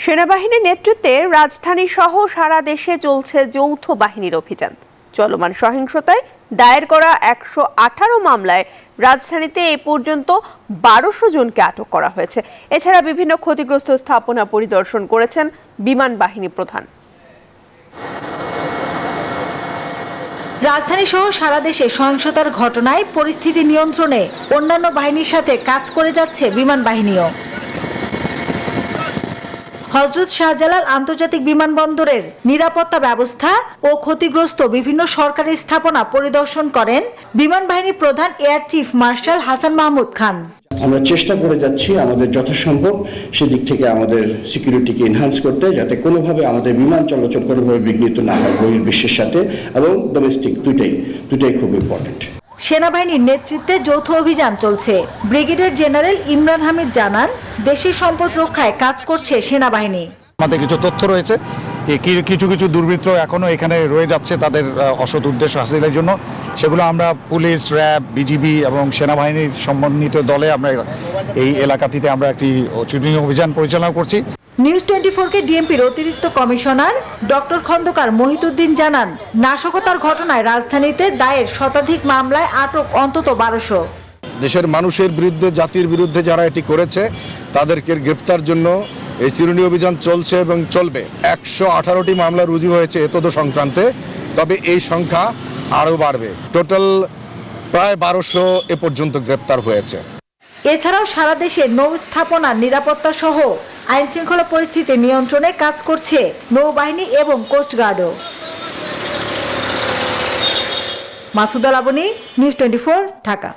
সেনাবাহিনীর নেতৃত্বে রাজধানী সহ সারা দেশে চলছে যৌথ বাহিনীর অভিযান। চলমান সহিংসতায় দায়ের করা 118 মামলায় রাজধানীতে এ পর্যন্ত 1200 জনকে আটক করা হয়েছে। এছাড়া বিভিন্ন ক্ষতিগ্রস্ত স্থাপনা পরিদর্শন করেছেন বিমান বাহিনী প্রধান। রাজধানী সহ সারা দেশে সহিংসতার ঘটনায় পরিস্থিতি নিয়ন্ত্রণে অন্যান্য বাহিনীর সাথে কাজ করে যাচ্ছে বিমান বাহিনীও। হযরত শাহজালাল আন্তর্জাতিক বিমানবন্দরের নিরাপত্তা ব্যবস্থা ও ক্ষতিগ্রস্ত বিভিন্ন সরকারি স্থাপনা পরিদর্শন করেন বিমান বাহিনীর প্রধান air chief marshal Hasan Mahmud Khan. আমরা চেষ্টা করে যাচ্ছি আমাদের যথাসম্ভব সেদিক থেকে আমাদের সিকিউরিটিকে এনহান্স করতে, যাতে কোনোভাবে আমাদের বিমান চলাচল কোনোভাবে বিঘ্নিত না হয় বহির্বিশ্বের সাথে, এবং ডোমেস্টিক দুটাই খুব ইম্পর্টেন্ট। সেনাবাহিনীর নেতৃত্বে যৌথ অভিযান চলছে। ব্রিগেডিয়ার জেনারেল ইমরান হামিদ জানান, দেশের সম্পদ রক্ষায় কাজ করছে সেনাবাহিনী। আমাদের কিছু তথ্য রয়েছে যে কিছু কিছু দুর্বৃত্ত এখনো এখানে রয়ে যাচ্ছে তাদের অসৎ উদ্দেশ্য হাসিলের জন্য। সেগুলো আমরা পুলিশ, র্যাব, বিজিবি এবং সেনাবাহিনীর সমন্বিত দলে আমরা এই এলাকাটিতে আমরা একটি চুটিং অভিযান পরিচালনা করছি। নিউজ 24-কে ডিএমপির অতিরিক্ত কমিশনার ডক্টর খন্দকার মহিতুদ্দিন জানান, নাশকতার ঘটনায় রাজধানীতে দায়ের শতাধিক মামলায় আটক অন্তত 1200। দেশের মানুষের বিরুদ্ধে, জাতির বিরুদ্ধে যারা এটি করেছে তাদেরকে গ্রেপ্তার জন্য এই চিরুনি অভিযান চলছে এবং চলবে। 118টি মামলা রুজু হয়েছে এতদ সংক্রান্তে, তবে এই সংখ্যা আরও বাড়বে। টোটাল প্রায় 1200 এ পর্যন্ত গ্রেপ্তার হয়েছে। এছাড়াও সারা দেশে নৌ স্থাপনার নিরাপত্তা সহ আইন শৃঙ্খলা পরিস্থিতি নিয়ন্ত্রণে কাজ করছে নৌবাহিনী এবং কোস্টগার্ডও। মাসুদা লাবনী, নিউজ 24, ঢাকা।